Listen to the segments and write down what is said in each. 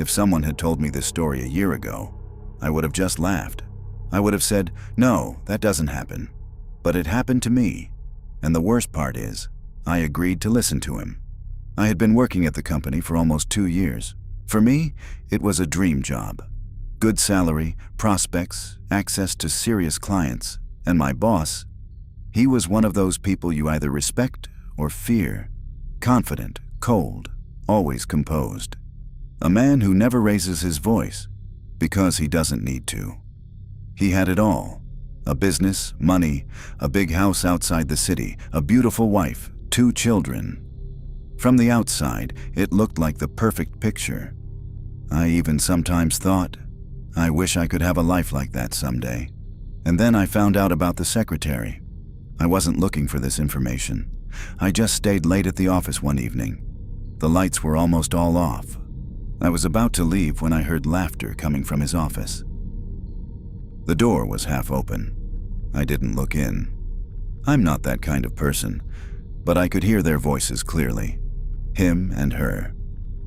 If someone had told me this story a year ago, I would have just laughed. I would have said, "No, that doesn't happen." But it happened to me. And the worst part is, I agreed to listen to him. I had been working at the company for almost 2 years. For me, it was a dream job. Good salary, prospects, access to serious clients, and my boss, he was one of those people you either respect or fear. Confident, cold, always composed. A man who never raises his voice because he doesn't need to. He had it all. A business, money, a big house outside the city, a beautiful wife, 2 children. From the outside, it looked like the perfect picture. I even sometimes thought, I wish I could have a life like that someday. And then I found out about the secretary. I wasn't looking for this information. I just stayed late at the office one evening. The lights were almost all off. I was about to leave when I heard laughter coming from his office. The door was half open. I didn't look in. I'm not that kind of person, but I could hear their voices clearly. Him and her.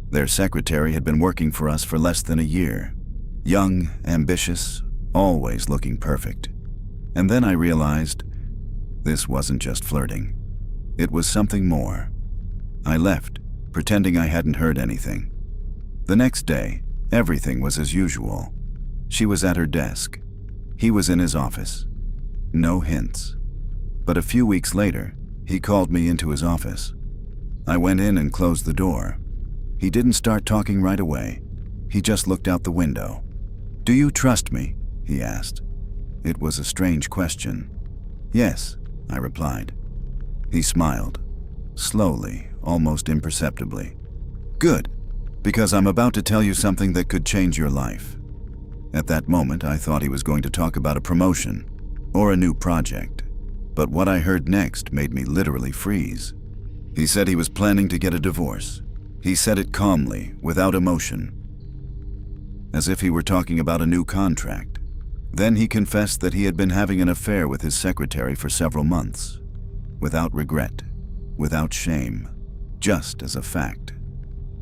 Their secretary had been working for us for less than a year. Young, ambitious, always looking perfect. And then I realized this wasn't just flirting. It was something more. I left, pretending I hadn't heard anything. The next day, everything was as usual. She was at her desk. He was in his office. No hints. But a few weeks later, he called me into his office. I went in and closed the door. He didn't start talking right away. He just looked out the window. "Do you trust me?" he asked. It was a strange question. "Yes," I replied. He smiled, slowly, almost imperceptibly. "Good, because I'm about to tell you something that could change your life." At that moment, I thought he was going to talk about a promotion or a new project. But what I heard next made me literally freeze. He said he was planning to get a divorce. He said it calmly, without emotion, as if he were talking about a new contract. Then he confessed that he had been having an affair with his secretary for several months, without regret, without shame, just as a fact.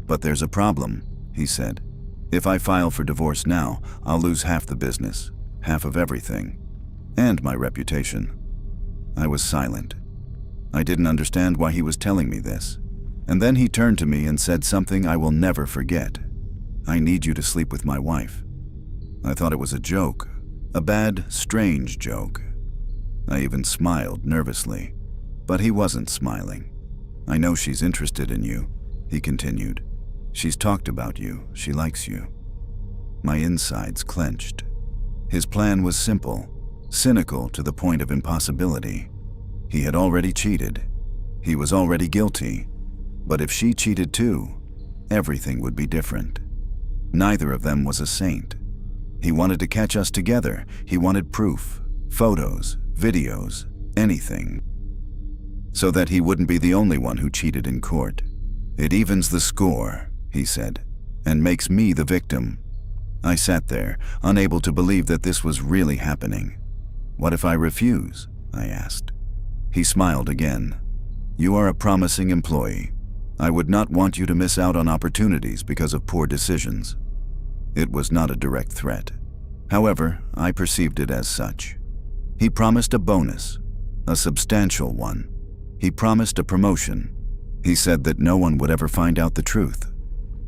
"But there's a problem," he said. "If I file for divorce now, I'll lose half the business, half of everything, and my reputation." I was silent. I didn't understand why he was telling me this. And then he turned to me and said something I will never forget. "I need you to sleep with my wife." I thought it was a joke, a bad, strange joke. I even smiled nervously, but he wasn't smiling. "I know she's interested in you," he continued. "She's talked about you. She likes you." My insides clenched. His plan was simple, cynical to the point of impossibility. He had already cheated. He was already guilty. But if she cheated too, everything would be different. Neither of them was a saint. He wanted to catch us together. He wanted proof, photos, videos, anything, so that he wouldn't be the only one who cheated in court. "It evens the score," he said, "and makes me the victim." I sat there, unable to believe that this was really happening. "What if I refuse?" I asked. He smiled again. "You are a promising employee. I would not want you to miss out on opportunities because of poor decisions." It was not a direct threat. However, I perceived it as such. He promised a bonus, a substantial one. He promised a promotion. He said that no one would ever find out the truth.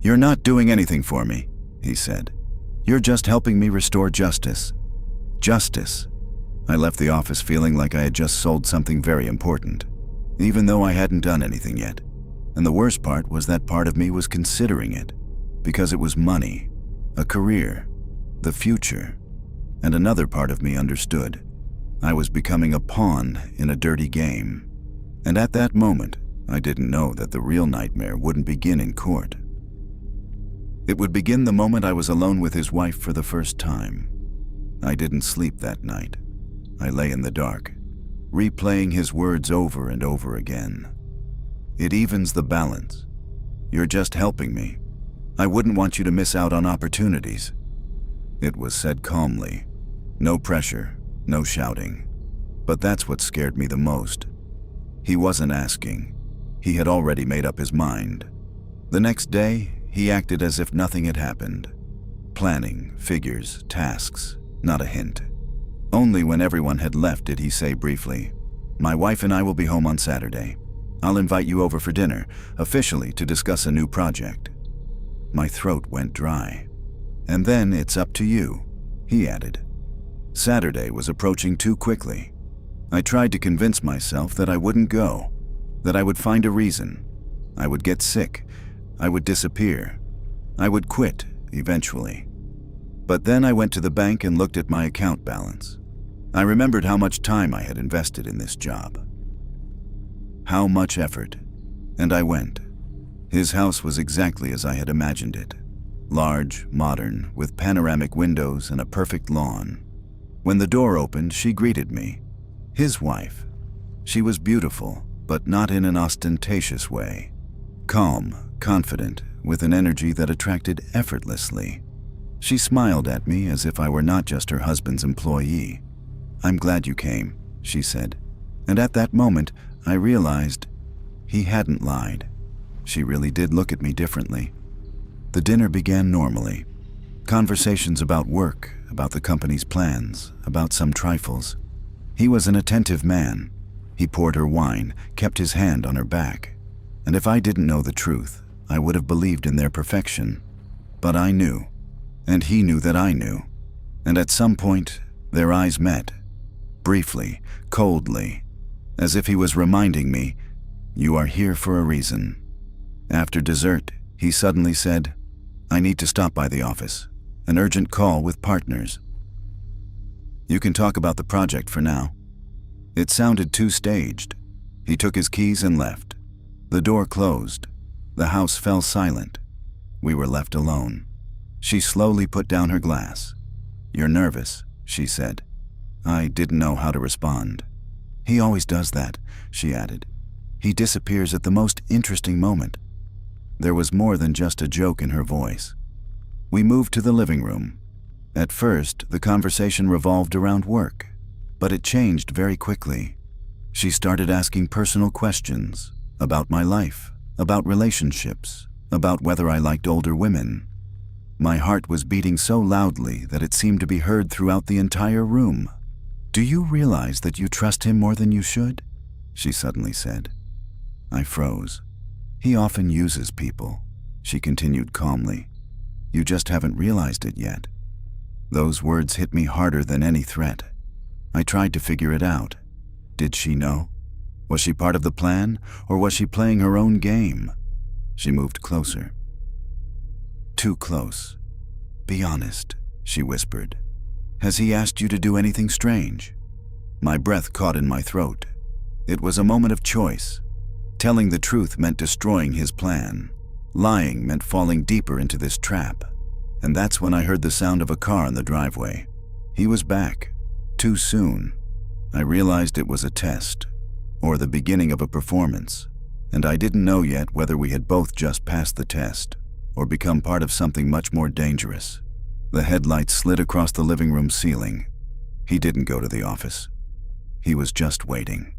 "You're not doing anything for me," he said. "You're just helping me restore justice." Justice. I left the office feeling like I had just sold something very important, even though I hadn't done anything yet. And the worst part was that part of me was considering it, because it was money, a career, the future. And another part of me understood. I was becoming a pawn in a dirty game. And at that moment, I didn't know that the real nightmare wouldn't begin in court. It would begin the moment I was alone with his wife for the first time. I didn't sleep that night. I lay in the dark, replaying his words over and over again. "It evens the balance. You're just helping me. I wouldn't want you to miss out on opportunities." It was said calmly. No pressure, no shouting. But that's what scared me the most. He wasn't asking. He had already made up his mind. The next day, he acted as if nothing had happened. Planning, figures, tasks, not a hint. Only when everyone had left did he say briefly, "My wife and I will be home on Saturday. I'll invite you over for dinner, officially to discuss a new project." My throat went dry. "And then it's up to you," he added. Saturday was approaching too quickly. I tried to convince myself that I wouldn't go, that I would find a reason. I would get sick. I would disappear. I would quit, eventually. But then I went to the bank and looked at my account balance. I remembered how much time I had invested in this job. How much effort. And I went. His house was exactly as I had imagined it. Large, modern, with panoramic windows and a perfect lawn. When the door opened, she greeted me. His wife. She was beautiful, but not in an ostentatious way. Calm, confident, with an energy that attracted effortlessly. She smiled at me as if I were not just her husband's employee. "I'm glad you came," she said. And at that moment, I realized he hadn't lied. She really did look at me differently. The dinner began normally. Conversations about work, about the company's plans, about some trifles. He was an attentive man. He poured her wine, kept his hand on her back. And if I didn't know the truth, I would have believed in their perfection. But I knew, and he knew that I knew. And at some point, their eyes met. Briefly, coldly, as if he was reminding me, "You are here for a reason." After dessert, he suddenly said, "I need to stop by the office. An urgent call with partners. You can talk about the project for now." It sounded too staged. He took his keys and left. The door closed. The house fell silent. We were left alone. She slowly put down her glass. "You're nervous," she said. I didn't know how to respond. "He always does that," she added. "He disappears at the most interesting moment." There was more than just a joke in her voice. We moved to the living room. At first, the conversation revolved around work, but it changed very quickly. She started asking personal questions about my life, about relationships, about whether I liked older women. My heart was beating so loudly that it seemed to be heard throughout the entire room. "Do you realize that you trust him more than you should?" she suddenly said. I froze. "He often uses people," she continued calmly. "You just haven't realized it yet." Those words hit me harder than any threat. I tried to figure it out. Did she know? Was she part of the plan, or was she playing her own game? She moved closer. Too close. "Be honest," she whispered. "Has he asked you to do anything strange?" My breath caught in my throat. It was a moment of choice. Telling the truth meant destroying his plan. Lying meant falling deeper into this trap. And that's when I heard the sound of a car in the driveway. He was back. Too soon. I realized it was a test, or the beginning of a performance, and I didn't know yet whether we had both just passed the test, or become part of something much more dangerous. The headlights slid across the living room ceiling. He didn't go to the office. He was just waiting.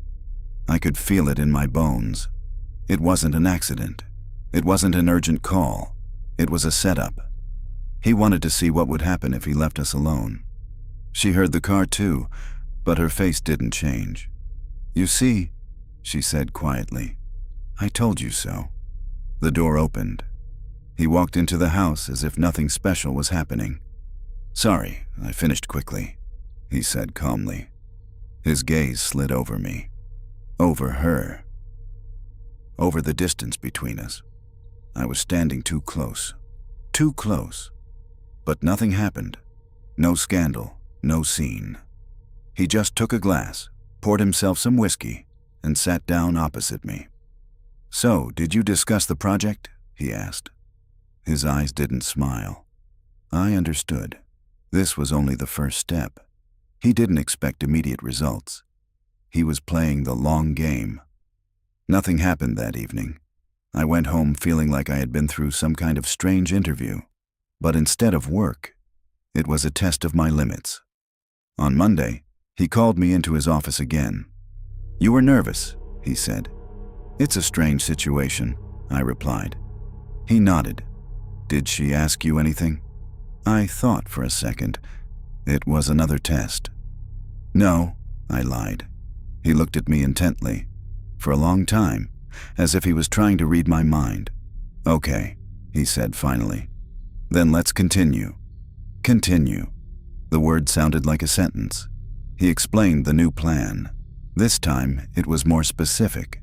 I could feel it in my bones. It wasn't an accident. It wasn't an urgent call. It was a setup. He wanted to see what would happen if he left us alone. She heard the car too, but her face didn't change. "You see," she said quietly, "I told you so." The door opened. He walked into the house as if nothing special was happening. "Sorry, I finished quickly," he said calmly. His gaze slid over me. Over her. Over the distance between us. I was standing too close. Too close. But nothing happened. No scandal, no scene. He just took a glass, poured himself some whiskey, and sat down opposite me. "So, did you discuss the project?" he asked. His eyes didn't smile. I understood. This was only the first step. He didn't expect immediate results. He was playing the long game. Nothing happened that evening. I went home feeling like I had been through some kind of strange interview. But instead of work, it was a test of my limits. On Monday, he called me into his office again. "You were nervous," he said. "It's a strange situation," I replied. He nodded. Did she ask you anything? I thought for a second. It was another test. No, I lied. He looked at me intently, for a long time, as if he was trying to read my mind. Okay, he said finally. Then let's continue. Continue. The word sounded like a sentence. He explained the new plan. This time, it was more specific.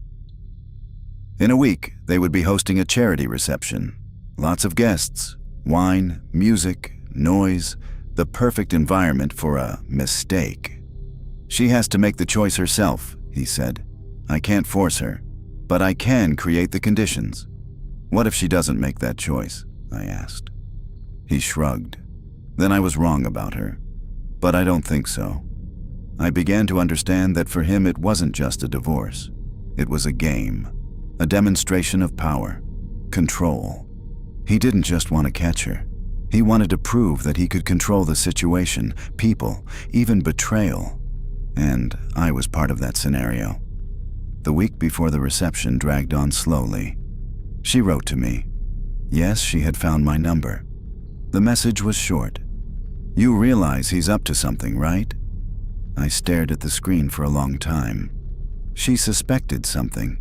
In a week, they would be hosting a charity reception. Lots of guests, wine, music, noise, the perfect environment for a mistake. She has to make the choice herself, he said. I can't force her, but I can create the conditions. What if she doesn't make that choice? I asked. He shrugged. Then I was wrong about her, but I don't think so. I began to understand that for him it wasn't just a divorce. It was a game, a demonstration of power, control. He didn't just want to catch her. He wanted to prove that he could control the situation, people, even betrayal. And I was part of that scenario. The week before the reception dragged on slowly. She wrote to me. Yes, she had found my number. The message was short. You realize he's up to something, right? I stared at the screen for a long time. She suspected something.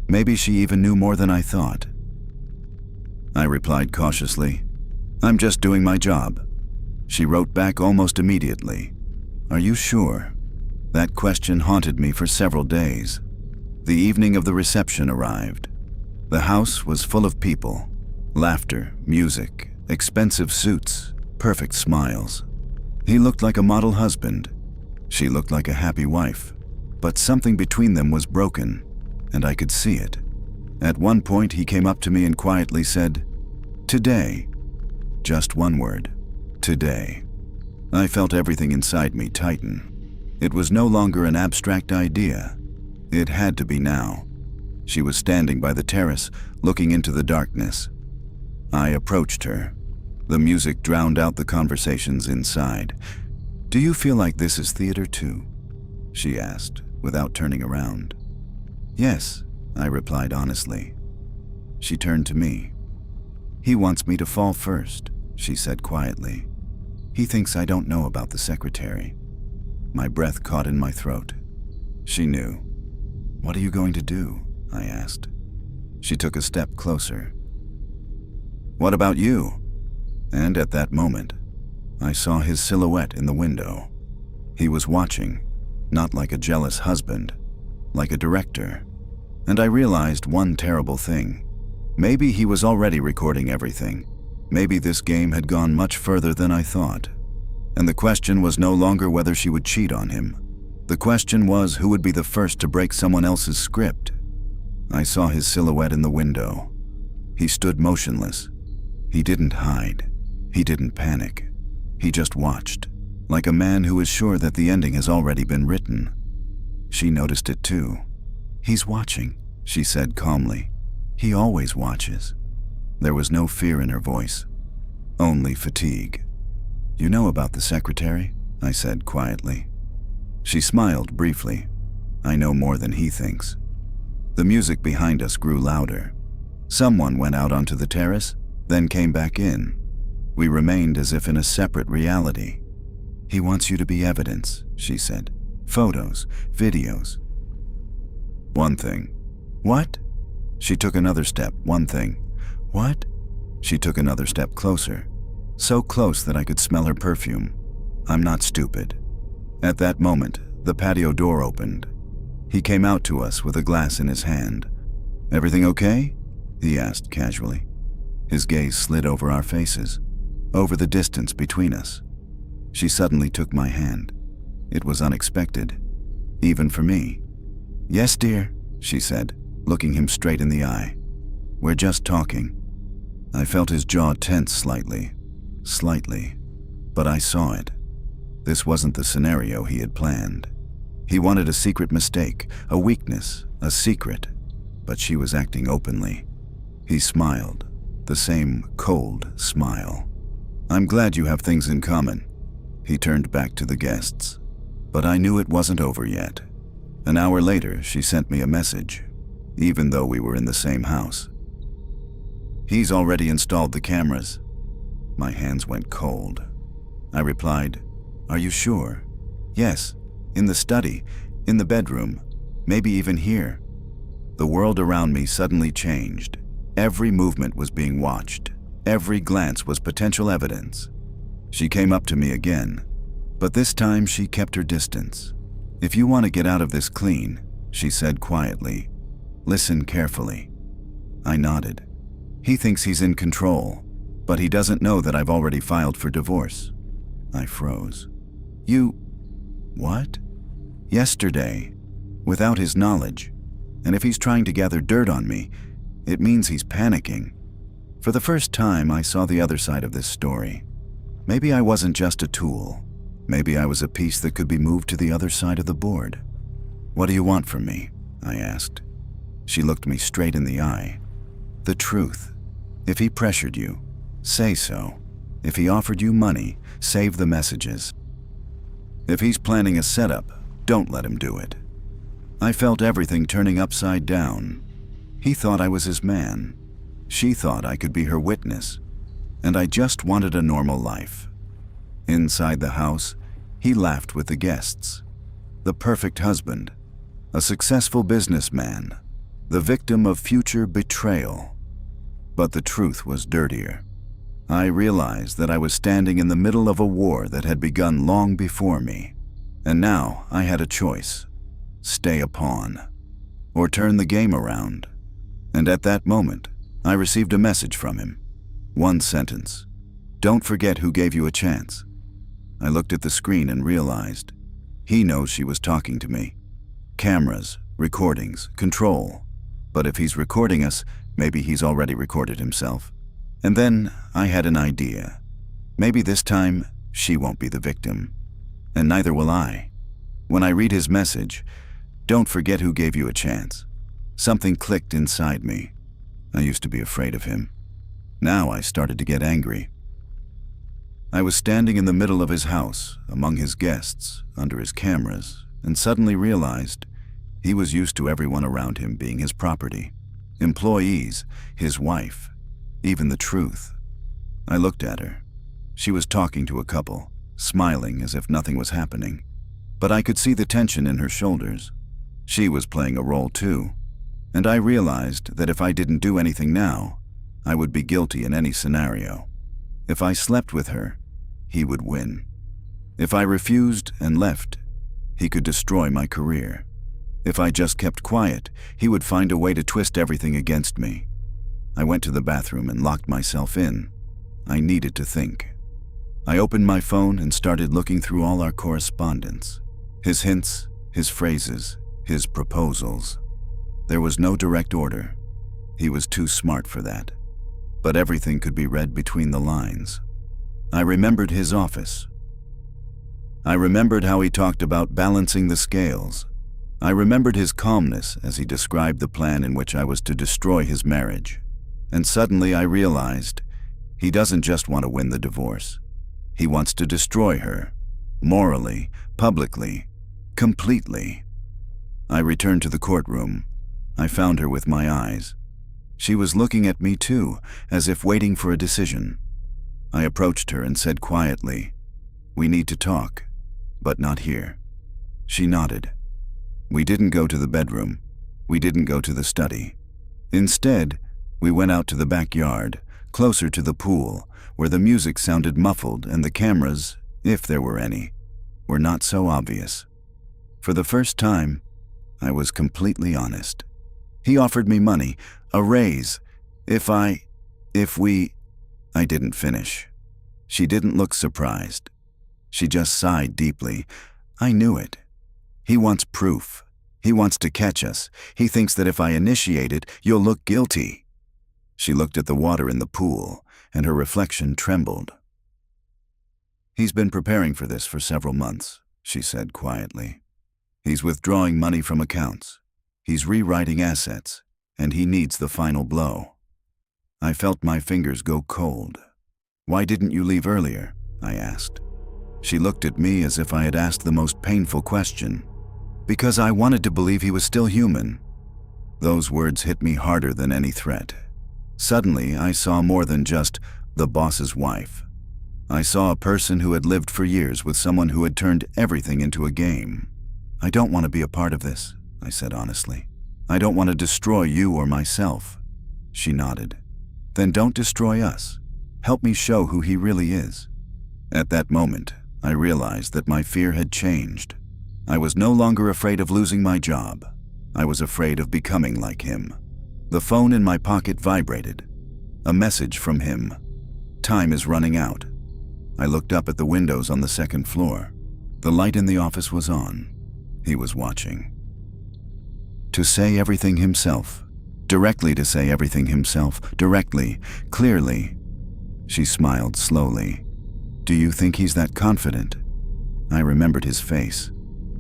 Maybe she even knew more than I thought. I replied cautiously, I'm just doing my job. She wrote back almost immediately. Are you sure? That question haunted me for several days. The evening of the reception arrived. The house was full of people. Laughter, music, expensive suits, perfect smiles. He looked like a model husband. She looked like a happy wife. But something between them was broken, and I could see it. At one point, he came up to me and quietly said, Today. Just one word. Today. I felt everything inside me tighten. It was no longer an abstract idea. It had to be now. She was standing by the terrace, looking into the darkness. I approached her. The music drowned out the conversations inside. Do you feel like this is theater too? She asked, without turning around. Yes, I replied honestly. She turned to me. He wants me to fall first, she said quietly. He thinks I don't know about the secretary. My breath caught in my throat. She knew. What are you going to do? I asked. She took a step closer. What about you? And at that moment, I saw his silhouette in the window. He was watching, not like a jealous husband, like a director. And I realized one terrible thing. Maybe he was already recording everything. Maybe this game had gone much further than I thought. And the question was no longer whether she would cheat on him. The question was who would be the first to break someone else's script. I saw his silhouette in the window. He stood motionless. He didn't hide. He didn't panic. He just watched, like a man who is sure that the ending has already been written. She noticed it too. He's watching, she said calmly. He always watches. There was no fear in her voice, only fatigue. You know about the secretary? I said quietly. She smiled briefly. I know more than he thinks. The music behind us grew louder. Someone went out onto the terrace, then came back in. We remained as if in a separate reality. He wants you to be evidence, she said. Photos, videos. One thing. What? She took another step. One thing. What? She took another step closer. So close that I could smell her perfume. I'm not stupid. At that moment, the patio door opened. He came out to us with a glass in his hand. Everything okay? He asked casually. His gaze slid over our faces, over the distance between us. She suddenly took my hand. It was unexpected, even for me. Yes, dear, she said, looking him straight in the eye. We're just talking. I felt his jaw tense slightly, but I saw it. This wasn't the scenario he had planned. He wanted a secret mistake, a weakness, a secret, but she was acting openly. He smiled, the same cold smile. I'm glad you have things in common. He turned back to the guests, but I knew it wasn't over yet. An hour later, she sent me a message, even though we were in the same house. He's already installed the cameras. My hands went cold. I replied, "Are you sure?" "Yes, in the study, in the bedroom, maybe even here." The world around me suddenly changed. Every movement was being watched. Every glance was potential evidence. She came up to me again, but this time she kept her distance. "If you want to get out of this clean," she said quietly, "listen carefully." I nodded. He thinks he's in control, but he doesn't know that I've already filed for divorce. I froze. "You... what?" "Yesterday, without his knowledge. And if he's trying to gather dirt on me, it means he's panicking." For the first time, I saw the other side of this story. Maybe I wasn't just a tool. Maybe I was a piece that could be moved to the other side of the board. "What do you want from me?" I asked. She looked me straight in the eye. "The truth. If he pressured you, say so. If he offered you money, save the messages. If he's planning a setup, don't let him do it." I felt everything turning upside down. He thought I was his man. She thought I could be her witness. And I just wanted a normal life. Inside the house, he laughed with the guests. The perfect husband, a successful businessman, the victim of future betrayal. But the truth was dirtier. I realized that I was standing in the middle of a war that had begun long before me. And now I had a choice: stay a pawn, or turn the game around. And at that moment, I received a message from him. One sentence: "Don't forget who gave you a chance." I looked at the screen and realized he knows she was talking to me. Cameras, recordings, control. But if he's recording us, maybe he's already recorded himself. And then I had an idea. Maybe this time she won't be the victim. And neither will I. When I read his message, "Don't forget who gave you a chance," something clicked inside me. I used to be afraid of him. Now I started to get angry. I was standing in the middle of his house, among his guests, under his cameras, and suddenly realized he was used to everyone around him being his property. Employees, his wife, even the truth. I looked at her. She was talking to a couple, smiling as if nothing was happening. But I could see the tension in her shoulders. She was playing a role too. And I realized that if I didn't do anything now, I would be guilty in any scenario. If I slept with her, he would win. If I refused and left, he could destroy my career. If I just kept quiet, he would find a way to twist everything against me. I went to the bathroom and locked myself in. I needed to think. I opened my phone and started looking through all our correspondence. His hints, his phrases, his proposals. There was no direct order. He was too smart for that. But everything could be read between the lines. I remembered his office. I remembered how he talked about balancing the scales. I remembered his calmness as he described the plan in which I was to destroy his marriage. And suddenly I realized he doesn't just want to win the divorce. He wants to destroy her, morally, publicly, completely. I returned to the courtroom. I found her with my eyes. She was looking at me too, as if waiting for a decision. I approached her and said quietly, "We need to talk, but not here." She nodded. We didn't go to the bedroom. We didn't go to the study. Instead, we went out to the backyard, closer to the pool, where the music sounded muffled and the cameras, if there were any, were not so obvious. For the first time, I was completely honest. He offered me money, a raise, if we... I didn't finish. She didn't look surprised. She just sighed deeply. I knew it. He wants proof. He wants to catch us. He thinks that if I initiate it, you'll look guilty. She looked at the water in the pool, and her reflection trembled. "He's been preparing for this for several months," she said quietly. "He's withdrawing money from accounts. He's rewriting assets, and he needs the final blow." I felt my fingers go cold. "Why didn't you leave earlier?" I asked. She looked at me as if I had asked the most painful question. "Because I wanted to believe he was still human." Those words hit me harder than any threat. Suddenly, I saw more than just the boss's wife. I saw a person who had lived for years with someone who had turned everything into a game. "I don't want to be a part of this," I said honestly. "I don't want to destroy you or myself." She nodded. "Then don't destroy us. Help me show who he really is." At that moment, I realized that my fear had changed. I was no longer afraid of losing my job. I was afraid of becoming like him. The phone in my pocket vibrated. A message from him. "Time is running out." I looked up at the windows on the second floor. The light in the office was on. He was watching. To say everything himself. Directly to say everything himself. Directly. Clearly. She smiled slowly. "Do you think he's that confident?" I remembered his face.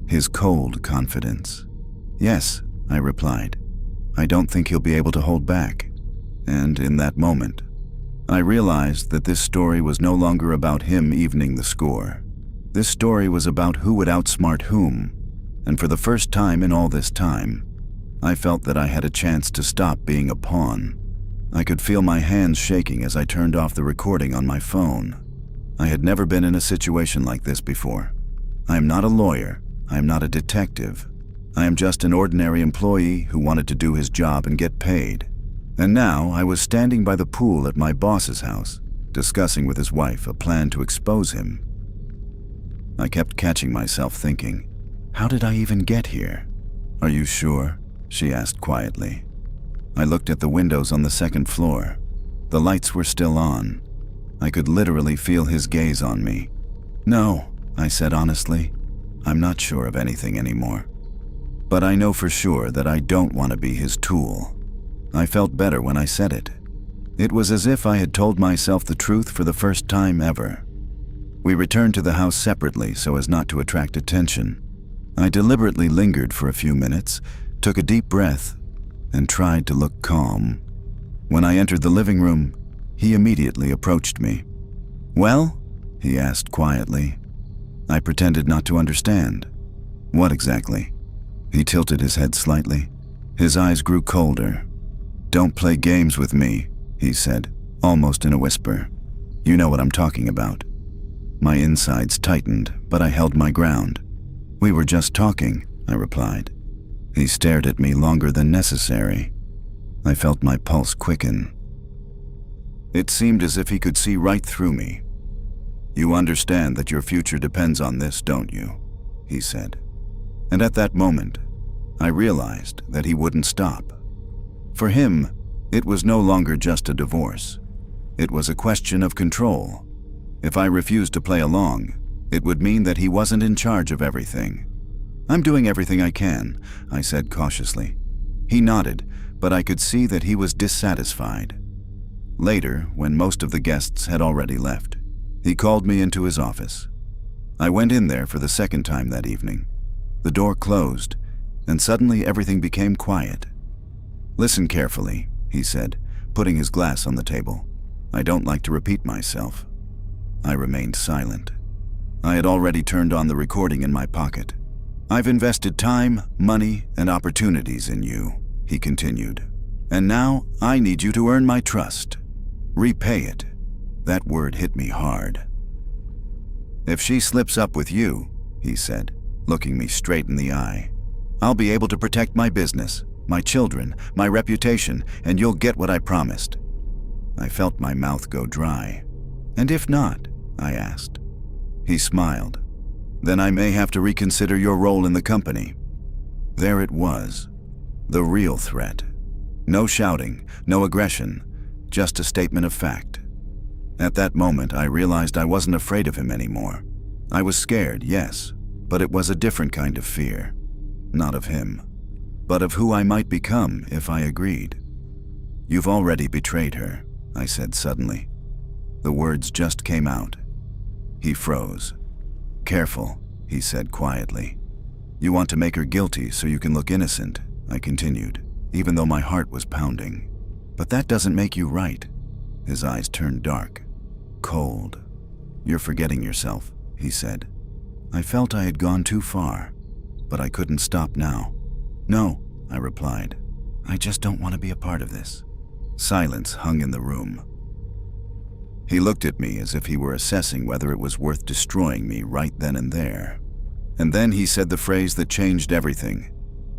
His cold confidence. "Yes," I replied. "I don't think he'll be able to hold back." And in that moment, I realized that this story was no longer about him evening the score. This story was about who would outsmart whom, and for the first time in all this time, I felt that I had a chance to stop being a pawn. I could feel my hands shaking as I turned off the recording on my phone. I had never been in a situation like this before. I am not a lawyer. I am not a detective. I am just an ordinary employee who wanted to do his job and get paid. And now I was standing by the pool at my boss's house, discussing with his wife a plan to expose him. I kept catching myself thinking, how did I even get here? "Are you sure?" she asked quietly. I looked at the windows on the second floor. The lights were still on. I could literally feel his gaze on me. "No," I said honestly. "I'm not sure of anything anymore. But I know for sure that I don't want to be his tool." I felt better when I said it. It was as if I had told myself the truth for the first time ever. We returned to the house separately so as not to attract attention. I deliberately lingered for a few minutes, took a deep breath, and tried to look calm. When I entered the living room, he immediately approached me. "Well?" he asked quietly. I pretended not to understand. "What exactly?" He tilted his head slightly. His eyes grew colder. "Don't play games with me," he said, almost in a whisper. "You know what I'm talking about." My insides tightened, but I held my ground. "We were just talking," I replied. He stared at me longer than necessary. I felt my pulse quicken. It seemed as if he could see right through me. "You understand that your future depends on this, don't you?" he said. And at that moment, I realized that he wouldn't stop. For him, it was no longer just a divorce. It was a question of control. If I refused to play along, it would mean that he wasn't in charge of everything. "I'm doing everything I can," I said cautiously. He nodded, but I could see that he was dissatisfied. Later, when most of the guests had already left, he called me into his office. I went in there for the second time that evening. The door closed, and suddenly everything became quiet. "Listen carefully," he said, putting his glass on the table. "I don't like to repeat myself." I remained silent. I had already turned on the recording in my pocket. "I've invested time, money, and opportunities in you," he continued. "And now I need you to earn my trust. Repay it." That word hit me hard. "If she slips up with you," he said, looking me straight in the eye, "I'll be able to protect my business, my children, my reputation, and you'll get what I promised." I felt my mouth go dry. "And if not?" I asked. He smiled. "Then I may have to reconsider your role in the company." There it was, the real threat. No shouting, no aggression, just a statement of fact. At that moment, I realized I wasn't afraid of him anymore. I was scared, yes, but it was a different kind of fear. Not of him, but of who I might become if I agreed. "You've already betrayed her," I said suddenly. The words just came out. He froze. "Careful," he said quietly. "You want to make her guilty so you can look innocent," I continued, even though my heart was pounding. "But that doesn't make you right." His eyes turned dark, cold. "You're forgetting yourself," he said. I felt I had gone too far, but I couldn't stop now. "No," I replied. "I just don't want to be a part of this." Silence hung in the room. He looked at me as if he were assessing whether it was worth destroying me right then and there. And then he said the phrase that changed everything.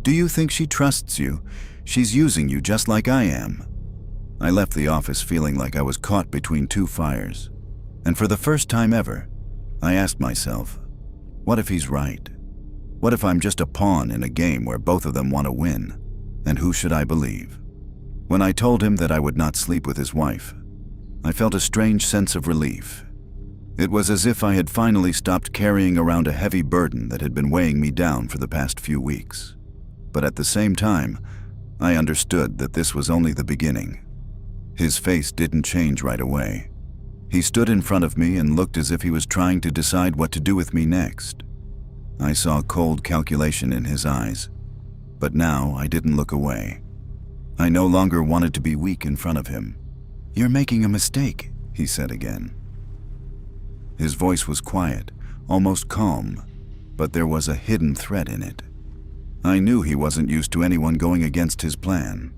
"Do you think she trusts you? She's using you just like I am." I left the office feeling like I was caught between two fires. And for the first time ever, I asked myself, what if he's right? What if I'm just a pawn in a game where both of them want to win? And who should I believe? When I told him that I would not sleep with his wife, I felt a strange sense of relief. It was as if I had finally stopped carrying around a heavy burden that had been weighing me down for the past few weeks. But at the same time, I understood that this was only the beginning. His face didn't change right away. He stood in front of me and looked as if he was trying to decide what to do with me next. I saw cold calculation in his eyes, but now I didn't look away. I no longer wanted to be weak in front of him. "You're making a mistake," he said again. His voice was quiet, almost calm, but there was a hidden threat in it. I knew he wasn't used to anyone going against his plan.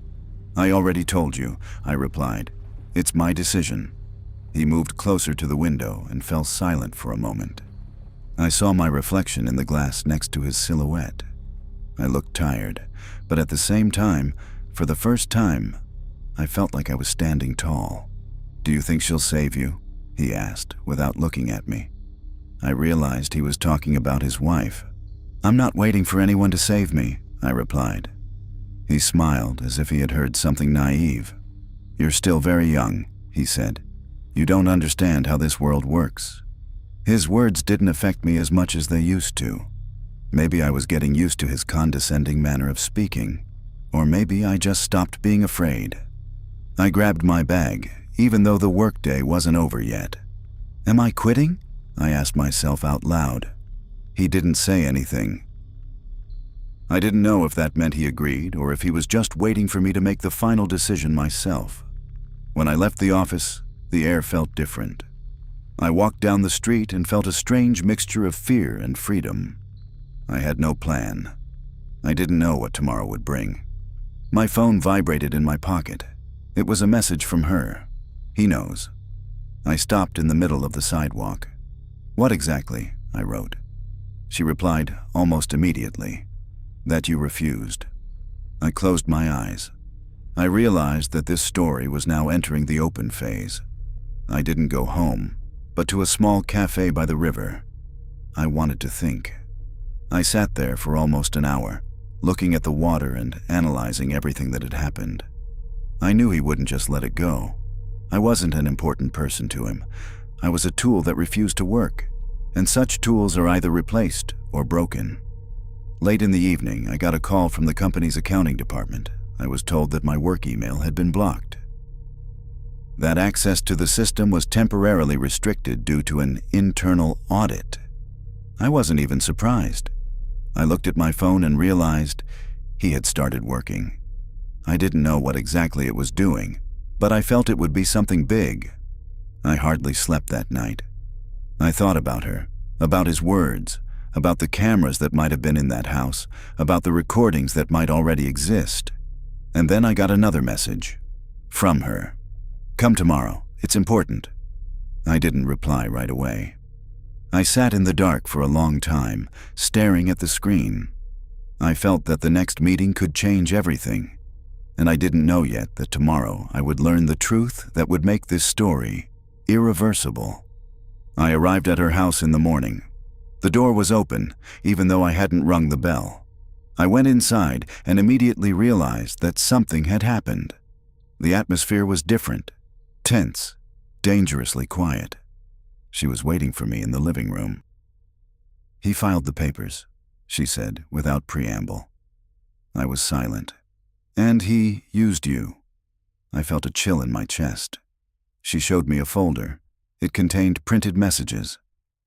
"I already told you," I replied. "It's my decision." He moved closer to the window and fell silent for a moment. I saw my reflection in the glass next to his silhouette. I looked tired, but at the same time, for the first time, I felt like I was standing tall. "Do you think she'll save you?" he asked, without looking at me. I realized he was talking about his wife. "I'm not waiting for anyone to save me," I replied. He smiled as if he had heard something naive. "You're still very young," he said. "You don't understand how this world works." His words didn't affect me as much as they used to. Maybe I was getting used to his condescending manner of speaking, or maybe I just stopped being afraid. I grabbed my bag, even though the workday wasn't over yet. "Am I quitting?" I asked myself out loud. He didn't say anything. I didn't know if that meant he agreed or if he was just waiting for me to make the final decision myself. When I left the office, the air felt different. I walked down the street and felt a strange mixture of fear and freedom. I had no plan. I didn't know what tomorrow would bring. My phone vibrated in my pocket. It was a message from her. "He knows." I stopped in the middle of the sidewalk. "What exactly?" I wrote. She replied almost immediately, "That you refused." I closed my eyes. I realized that this story was now entering the open phase. I didn't go home, but to a small cafe by the river. I wanted to think. I sat there for almost an hour, looking at the water and analyzing everything that had happened. I knew he wouldn't just let it go. I wasn't an important person to him. I was a tool that refused to work, and such tools are either replaced or broken. Late in the evening, I got a call from the company's accounting department. I was told that my work email had been blocked. That access to the system was temporarily restricted due to an internal audit. I wasn't even surprised. I looked at my phone and realized he had started working. I didn't know what exactly it was doing, but I felt it would be something big. I hardly slept that night. I thought about her, about his words, about the cameras that might have been in that house, about the recordings that might already exist. And then I got another message from her. "Come tomorrow. It's important." I didn't reply right away. I sat in the dark for a long time, staring at the screen. I felt that the next meeting could change everything, and I didn't know yet that tomorrow I would learn the truth that would make this story irreversible. I arrived at her house in the morning. The door was open, even though I hadn't rung the bell. I went inside and immediately realized that something had happened. The atmosphere was different, tense, dangerously quiet. She was waiting for me in the living room. "He filed the papers," she said without preamble. I was silent. "And he used you." I felt a chill in my chest. She showed me a folder. It contained printed messages,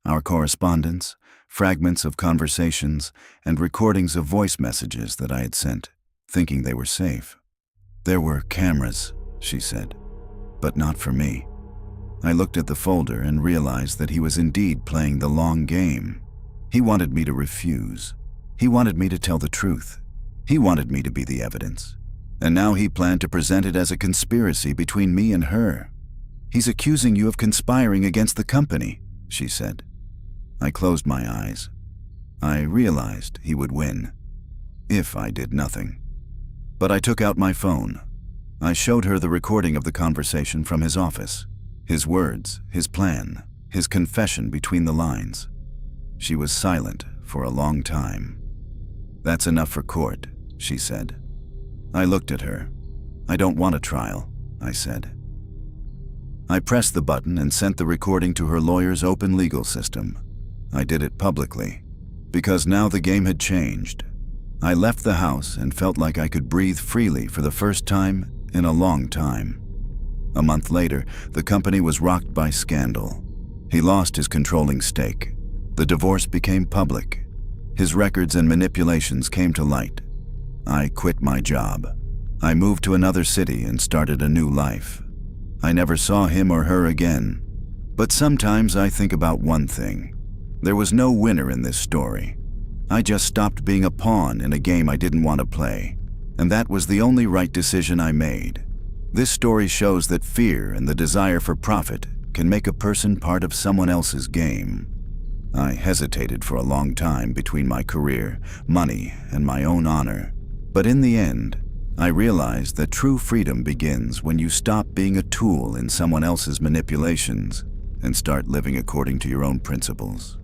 our correspondence, fragments of conversations, and recordings of voice messages that I had sent, thinking they were safe. "There were cameras," she said, "but not for me." I looked at the folder and realized that he was indeed playing the long game. He wanted me to refuse. He wanted me to tell the truth. He wanted me to be the evidence. And now he planned to present it as a conspiracy between me and her. He's accusing you of conspiring against the company, she said. I closed my eyes. I realized he would win, if I did nothing. But I took out my phone. I showed her the recording of the conversation from his office, his words, his plan, his confession between the lines. She was silent for a long time. "That's enough for court," she said. I looked at her. "I don't want a trial," I said. I pressed the button and sent the recording to her lawyer's open legal system. I did it publicly, because now the game had changed. I left the house and felt like I could breathe freely for the first time in a long time. A month later, the company was rocked by scandal. He lost his controlling stake. The divorce became public. His records and manipulations came to light. I quit my job. I moved to another city and started a new life. I never saw him or her again. But sometimes I think about one thing. There was no winner in this story. I just stopped being a pawn in a game I didn't want to play. And that was the only right decision I made. This story shows that fear and the desire for profit can make a person part of someone else's game. I hesitated for a long time between my career, money, and my own honor. But in the end, I realized that true freedom begins when you stop being a tool in someone else's manipulations and start living according to your own principles.